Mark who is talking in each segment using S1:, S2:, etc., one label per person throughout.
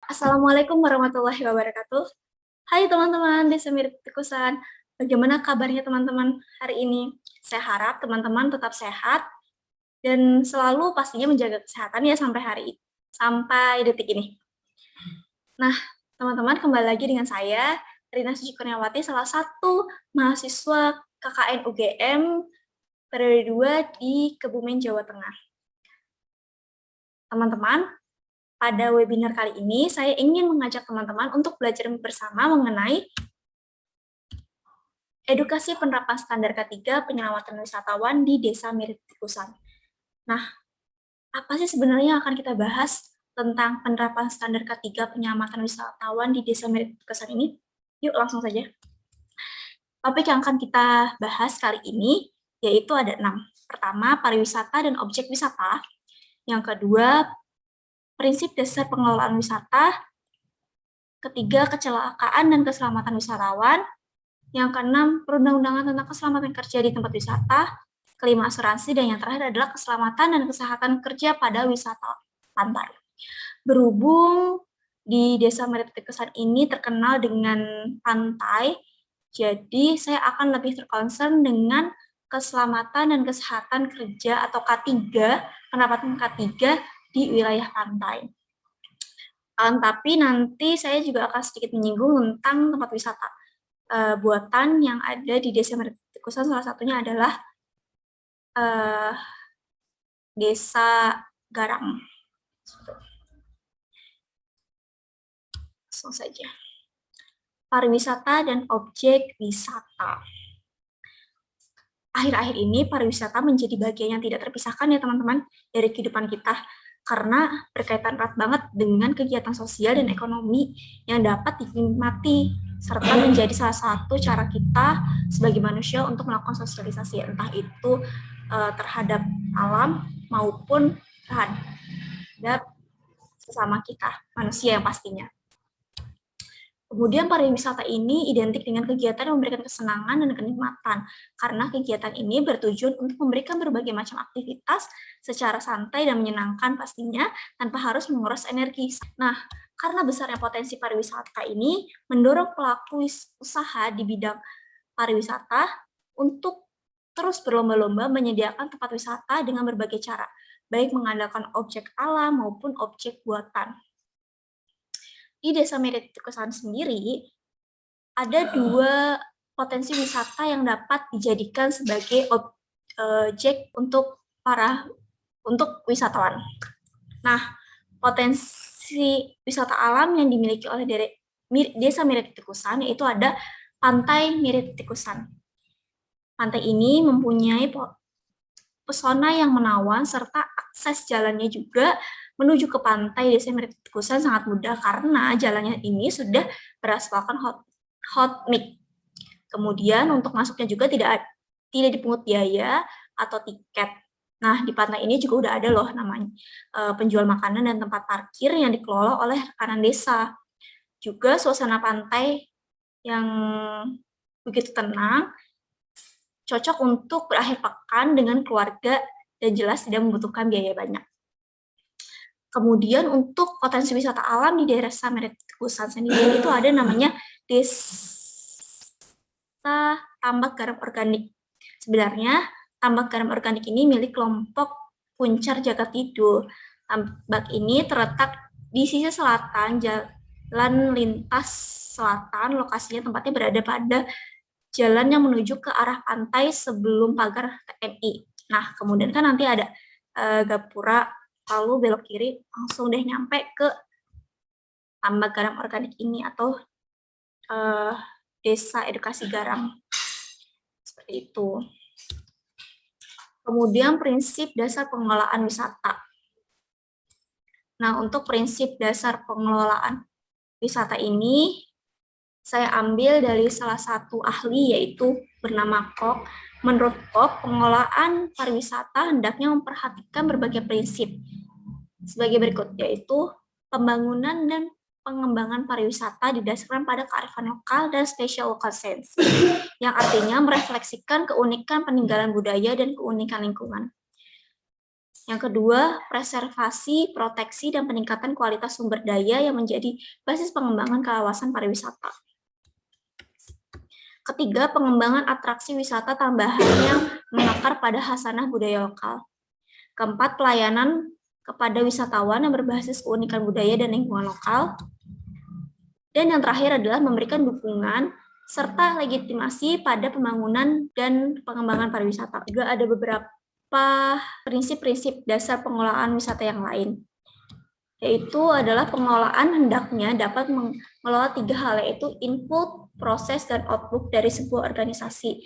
S1: Assalamualaikum warahmatullahi wabarakatuh. Hai teman-teman Desa Mirip Tikusan. Bagaimana kabarnya teman-teman hari ini? Saya harap teman-teman tetap sehat dan selalu pastinya menjaga kesehatan ya sampai detik ini. Nah, teman-teman kembali lagi dengan saya, Rina Suci Kurniawati, salah satu mahasiswa KKN UGM periode 2 di Kebumen, Jawa Tengah. Teman-teman, pada webinar kali ini, saya ingin mengajak teman-teman untuk belajar bersama mengenai edukasi penerapan standar ketiga penyelamatan wisatawan di Desa Mirip Tikusan. Nah, apa sih sebenarnya yang akan kita bahas tentang penerapan standar ketiga penyelamatan wisatawan di Desa Mirip Tikusan ini? Yuk, langsung saja. Topik yang akan kita bahas kali ini yaitu ada 6. Pertama, pariwisata dan objek wisata. Yang kedua, prinsip dasar pengelolaan wisata. Ketiga, kecelakaan dan keselamatan wisatawan. Yang keenam, perundang-undangan tentang keselamatan kerja di tempat wisata. Kelima, asuransi. Dan yang terakhir adalah keselamatan dan kesehatan kerja pada wisata pantai. Berhubung di Desa Mirip Tikusan ini terkenal dengan pantai, jadi saya akan lebih terkonsen dengan keselamatan dan kesehatan kerja atau K3, penerapan K3 di wilayah pantai. Tapi nanti saya juga akan sedikit menyinggung tentang tempat wisata buatan yang ada di Desa Mirip Tikusan, salah satunya adalah Desa Garam. Langsung saja. Pariwisata dan objek wisata. Akhir-akhir ini pariwisata menjadi bagian yang tidak terpisahkan ya teman-teman dari kehidupan kita, karena berkaitan erat banget dengan kegiatan sosial dan ekonomi yang dapat dinikmati serta menjadi salah satu cara kita sebagai manusia untuk melakukan sosialisasi, entah itu terhadap alam maupun terhadap sesama kita, manusia yang pastinya. Kemudian pariwisata ini identik dengan kegiatan yang memberikan kesenangan dan kenikmatan, karena kegiatan ini bertujuan untuk memberikan berbagai macam aktivitas secara santai dan menyenangkan pastinya, tanpa harus menguras energi. Nah, karena besarnya potensi pariwisata ini, mendorong pelaku usaha di bidang pariwisata untuk terus berlomba-lomba menyediakan tempat wisata dengan berbagai cara, baik mengandalkan objek alam maupun objek buatan. Di Desa Mirip Tikusan sendiri, ada 2 potensi wisata yang dapat dijadikan sebagai objek untuk wisatawan. Nah, potensi wisata alam yang dimiliki oleh Desa Mirip Tikusan yaitu ada Pantai Mirip Tikusan. Pantai ini mempunyai pesona yang menawan serta akses jalannya juga menuju ke pantai Desa Mirip Tikusan sangat mudah karena jalannya ini sudah beraspalkan hot mix. Kemudian untuk masuknya juga tidak dipungut biaya atau tiket. Nah, di pantai ini juga udah ada loh namanya penjual makanan dan tempat parkir yang dikelola oleh rekanan desa. Juga suasana pantai yang begitu tenang, cocok untuk berakhir pekan dengan keluarga dan jelas tidak membutuhkan biaya banyak. Kemudian untuk potensi wisata alam di daerah Mirip Tikusan sendiri itu ada namanya Desa Tambak Garam Organik. Sebenarnya tambak garam organik ini milik kelompok Kuncar Jagat Kidul. Tambak ini terletak di sisi selatan jalan lintas selatan, lokasinya tempatnya berada pada jalan yang menuju ke arah pantai sebelum pagar TNI. Nah, kemudian kan nanti ada gapura, lalu belok kiri, langsung deh nyampe ke tambak garam organik ini atau Desa Edukasi Garam. Seperti itu. Kemudian prinsip dasar pengelolaan wisata. Nah, untuk prinsip dasar pengelolaan wisata ini, saya ambil dari salah satu ahli yaitu bernama Kok. Menurut Kok, pengelolaan pariwisata hendaknya memperhatikan berbagai prinsip sebagai berikut, yaitu pembangunan dan pengembangan pariwisata didasarkan pada kearifan lokal dan special local sense, yang artinya merefleksikan keunikan peninggalan budaya dan keunikan lingkungan. Yang kedua, preservasi, proteksi, dan peningkatan kualitas sumber daya yang menjadi basis pengembangan kawasan pariwisata. Ketiga, pengembangan atraksi wisata tambahan yang mengakar pada khasanah budaya lokal. Keempat, pelayanan kepada wisatawan yang berbasis keunikan budaya dan lingkungan lokal. Dan yang terakhir adalah memberikan dukungan serta legitimasi pada pembangunan dan pengembangan pariwisata. Juga ada beberapa prinsip-prinsip dasar pengelolaan wisata yang lain, yaitu adalah pengelolaan hendaknya dapat mengelola 3 hal, yaitu input, proses, dan output dari sebuah organisasi.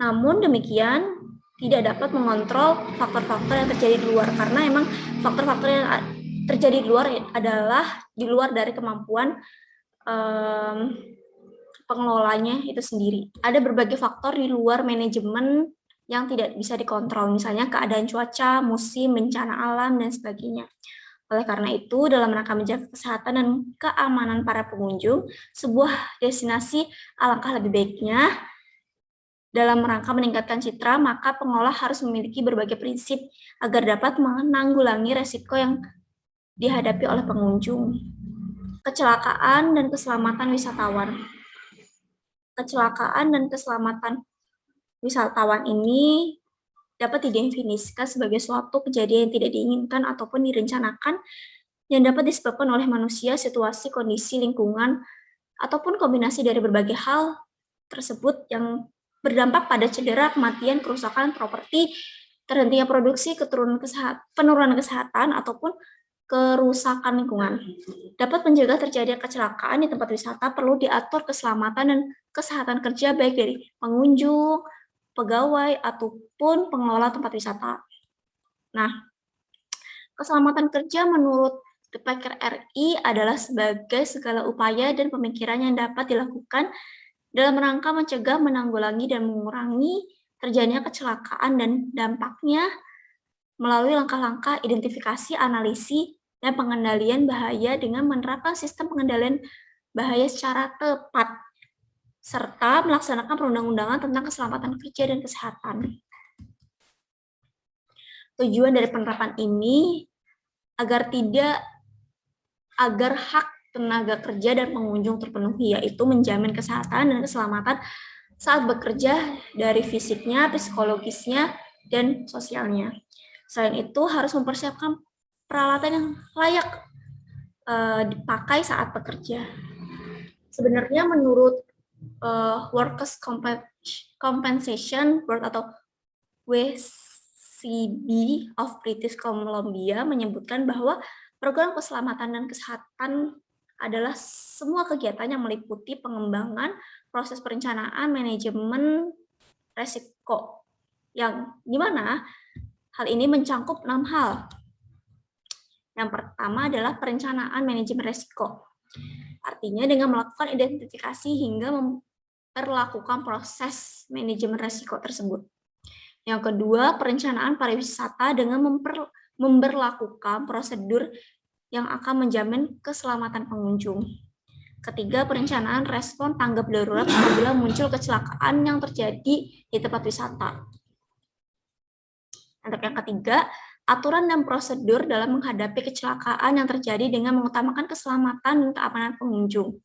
S1: Namun demikian, tidak dapat mengontrol faktor-faktor yang terjadi di luar, karena emang faktor-faktor yang terjadi di luar adalah di luar dari kemampuan pengelolanya itu sendiri. Ada berbagai faktor di luar manajemen yang tidak bisa dikontrol, misalnya keadaan cuaca, musim, bencana alam, dan sebagainya. Oleh karena itu, dalam rangka menjaga kesehatan dan keamanan para pengunjung, sebuah destinasi alangkah lebih baiknya dalam rangka meningkatkan citra, maka pengelola harus memiliki berbagai prinsip agar dapat menanggulangi resiko yang dihadapi oleh pengunjung. Kecelakaan dan keselamatan wisatawan. Kecelakaan dan keselamatan wisatawan ini dapat didefinisikan sebagai suatu kejadian yang tidak diinginkan ataupun direncanakan yang dapat disebabkan oleh manusia, situasi, kondisi, lingkungan, ataupun kombinasi dari berbagai hal tersebut yang berdampak pada cedera, kematian, kerusakan properti, terhentinya produksi, penurunan kesehatan, ataupun kerusakan lingkungan. Dapat mencegah terjadinya kecelakaan di tempat wisata, perlu diatur keselamatan dan kesehatan kerja baik dari pengunjung, pegawai, ataupun pengelola tempat wisata. Nah, keselamatan kerja menurut Depaker RI adalah sebagai segala upaya dan pemikiran yang dapat dilakukan dalam rangka mencegah, menanggulangi, dan mengurangi terjadinya kecelakaan dan dampaknya melalui langkah-langkah identifikasi, analisis, dan pengendalian bahaya dengan menerapkan sistem pengendalian bahaya secara tepat, serta melaksanakan perundang-undangan tentang keselamatan kerja dan kesehatan. Tujuan dari penerapan ini agar hak tenaga kerja dan pengunjung terpenuhi, yaitu menjamin kesehatan dan keselamatan saat bekerja dari fisiknya, psikologisnya, dan sosialnya. Selain itu, harus mempersiapkan peralatan yang layak dipakai saat bekerja. Sebenarnya menurut Workers' Compensation Board atau WCB of British Columbia menyebutkan bahwa program keselamatan dan kesehatan adalah semua kegiatan yang meliputi pengembangan, proses perencanaan, manajemen resiko, yang dimana hal ini mencangkup 6 hal. Yang pertama adalah perencanaan manajemen resiko. Artinya dengan melakukan identifikasi hingga memperlakukan proses manajemen resiko tersebut. Yang kedua, perencanaan pariwisata dengan memperlakukan prosedur yang akan menjamin keselamatan pengunjung. Ketiga, perencanaan respon tanggap darurat apabila muncul kecelakaan yang terjadi di tempat wisata. Untuk yang ketiga, aturan dan prosedur dalam menghadapi kecelakaan yang terjadi dengan mengutamakan keselamatan dan keamanan pengunjung.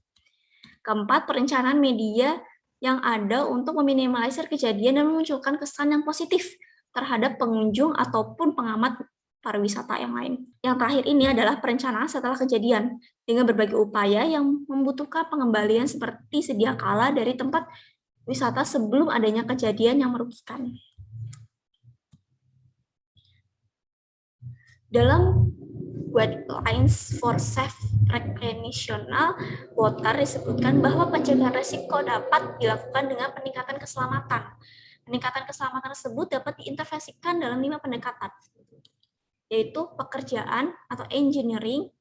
S1: Keempat, perencanaan media yang ada untuk meminimalisir kejadian dan memunculkan kesan yang positif terhadap pengunjung ataupun pengamat pariwisata yang lain. Yang terakhir ini adalah perencanaan setelah kejadian dengan berbagai upaya yang membutuhkan pengembalian seperti sedia kala dari tempat wisata sebelum adanya kejadian yang merugikan. Dalam Guidelines for Safe Recreational Water disebutkan bahwa pencegahan risiko dapat dilakukan dengan peningkatan keselamatan. Peningkatan keselamatan tersebut dapat diintervensikan dalam 5 pendekatan, yaitu pekerjaan atau engineering,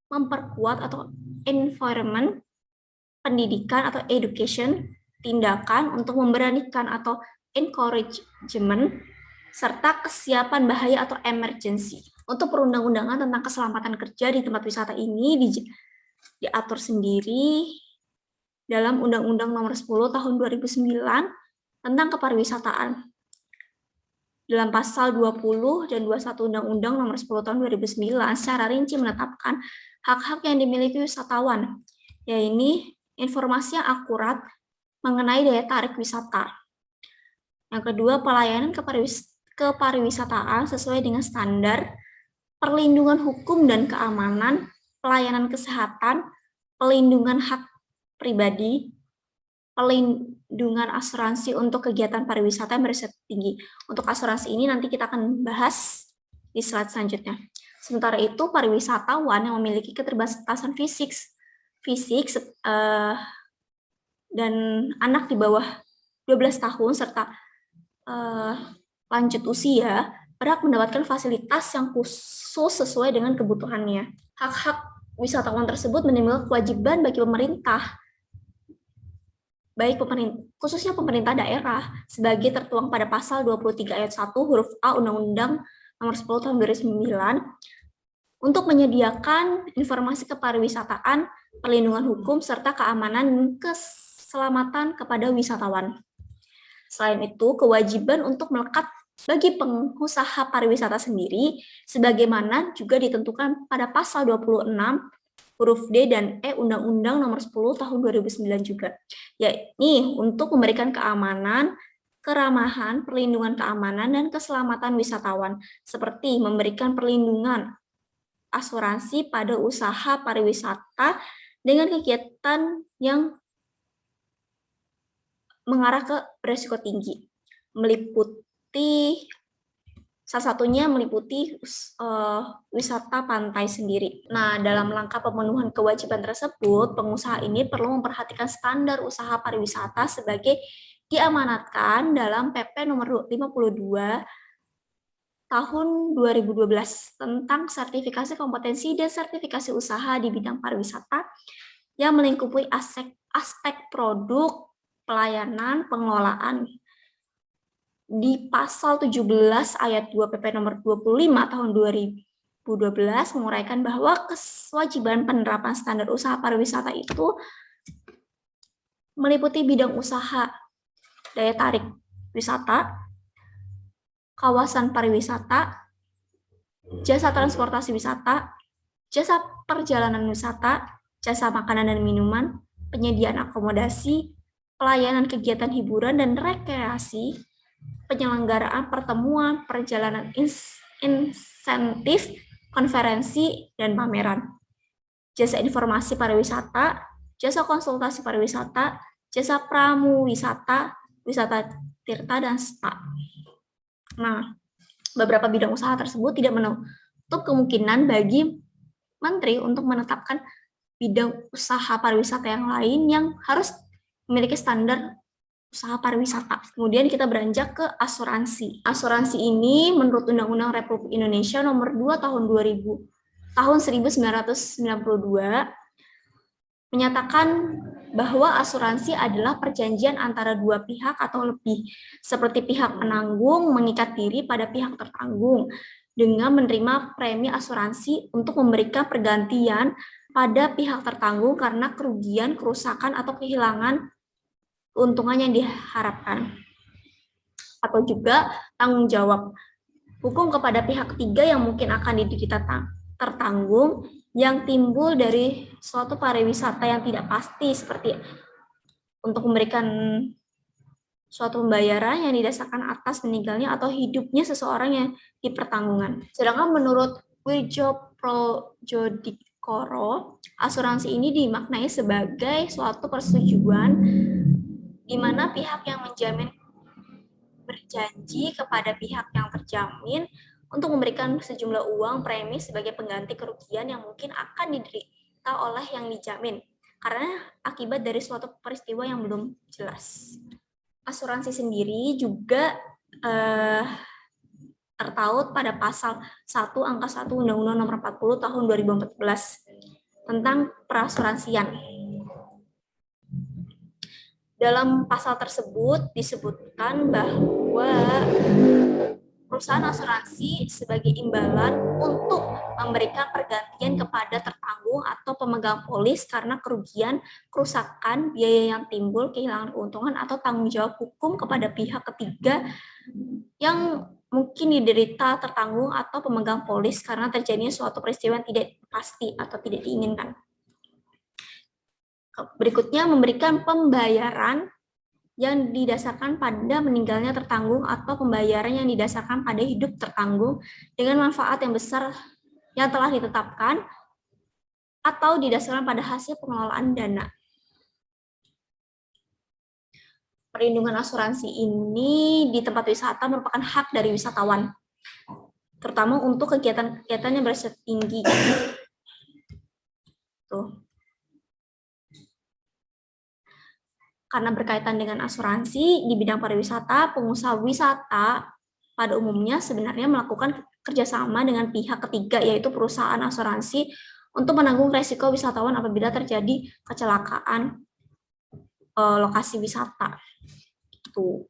S1: memperkuat atau environment, pendidikan atau education, tindakan untuk memberanikan atau encouragement, serta kesiapan bahaya atau emergency. Untuk perundang-undangan tentang keselamatan kerja di tempat wisata ini diatur sendiri dalam Undang-Undang Nomor 10 Tahun 2009 tentang Kepariwisataan. dalam pasal 20 dan 21 Undang-Undang Nomor 10 Tahun 2009 secara rinci menetapkan hak-hak yang dimiliki wisatawan, yaitu informasi yang akurat mengenai daya tarik wisata. Yang kedua, pelayanan kepariwisataan sesuai dengan standar, perlindungan hukum dan keamanan, pelayanan kesehatan, pelindungan hak pribadi, pelindungan asuransi untuk kegiatan pariwisata yang beresiko tinggi. Untuk asuransi ini nanti kita akan bahas di slide selanjutnya. Sementara itu, pariwisatawan yang memiliki keterbatasan fisik dan anak di bawah 12 tahun serta lanjut usia berhak mendapatkan fasilitas yang khusus sesuai dengan kebutuhannya. Hak-hak wisatawan tersebut menimbulkan kewajiban bagi pemerintah, khususnya pemerintah daerah, sebagai tertuang pada pasal 23 ayat 1 huruf A Undang-Undang Nomor 10 Tahun 2009 untuk menyediakan informasi kepariwisataan, perlindungan hukum, serta keamanan dan keselamatan kepada wisatawan. Selain itu, kewajiban untuk melekat bagi pengusaha pariwisata sendiri, sebagaimana juga ditentukan pada pasal 26 huruf D dan E Undang-Undang Nomor 10 Tahun 2009 juga, yakni untuk memberikan keamanan, keramahan, perlindungan keamanan, dan keselamatan wisatawan, seperti memberikan perlindungan asuransi pada usaha pariwisata dengan kegiatan yang mengarah ke beresiko tinggi, salah satunya meliputi wisata pantai sendiri. Nah, dalam langkah pemenuhan kewajiban tersebut, pengusaha ini perlu memperhatikan standar usaha pariwisata sebagai diamanatkan dalam PP nomor 52 tahun 2012 tentang sertifikasi kompetensi dan sertifikasi usaha di bidang pariwisata yang melingkupi aspek produk, pelayanan, pengelolaan. Di pasal 17 ayat 2 PP nomor 25 tahun 2012 menguraikan bahwa kewajiban penerapan standar usaha pariwisata itu meliputi bidang usaha daya tarik wisata, kawasan pariwisata, jasa transportasi wisata, jasa perjalanan wisata, jasa makanan dan minuman, penyediaan akomodasi, pelayanan kegiatan hiburan dan rekreasi, penyelenggaraan pertemuan, perjalanan insentif, konferensi, dan pameran, jasa informasi pariwisata, jasa konsultasi pariwisata, jasa pramu wisata, wisata tirta, dan spa. Nah, beberapa bidang usaha tersebut tidak menutup kemungkinan bagi Menteri untuk menetapkan bidang usaha pariwisata yang lain yang harus memiliki standar usaha pariwisata. Kemudian kita beranjak ke asuransi. Asuransi ini menurut Undang-Undang Republik Indonesia Nomor 2 tahun 1992 menyatakan bahwa asuransi adalah perjanjian antara dua pihak atau lebih, seperti pihak penanggung mengikat diri pada pihak tertanggung dengan menerima premi asuransi untuk memberikan pergantian pada pihak tertanggung karena kerugian, kerusakan, atau kehilangan keuntungan yang diharapkan, atau juga tanggung jawab hukum kepada pihak ketiga yang mungkin akan diderita tertanggung yang timbul dari suatu pariwisata yang tidak pasti, seperti untuk memberikan suatu pembayaran yang didasarkan atas meninggalnya atau hidupnya seseorang yang dipertanggungan. Sedangkan menurut Wirjo Projodikoro, asuransi ini dimaknai sebagai suatu persetujuan di mana pihak yang menjamin berjanji kepada pihak yang terjamin untuk memberikan sejumlah uang premi sebagai pengganti kerugian yang mungkin akan diderita oleh yang dijamin karena akibat dari suatu peristiwa yang belum jelas. Asuransi sendiri juga tertaut pada pasal 1 angka 1 Undang-Undang Nomor 40 Tahun 2014 tentang perasuransian. Dalam pasal tersebut disebutkan bahwa perusahaan asuransi sebagai imbalan untuk memberikan pergantian kepada tertanggung atau pemegang polis karena kerugian, kerusakan, biaya yang timbul, kehilangan keuntungan, atau tanggung jawab hukum kepada pihak ketiga yang mungkin diderita, tertanggung, atau pemegang polis karena terjadinya suatu peristiwa yang tidak pasti atau tidak diinginkan. Berikutnya, memberikan pembayaran yang didasarkan pada meninggalnya tertanggung atau pembayaran yang didasarkan pada hidup tertanggung dengan manfaat yang besar yang telah ditetapkan atau didasarkan pada hasil pengelolaan dana. Perlindungan asuransi ini di tempat wisata merupakan hak dari wisatawan, terutama untuk kegiatan-kegiatan yang beresiko tinggi. Tuh. Karena berkaitan dengan asuransi di bidang pariwisata, pengusaha wisata pada umumnya sebenarnya melakukan kerjasama dengan pihak ketiga, yaitu perusahaan asuransi, untuk menanggung resiko wisatawan apabila terjadi kecelakaan lokasi wisata. Tuh.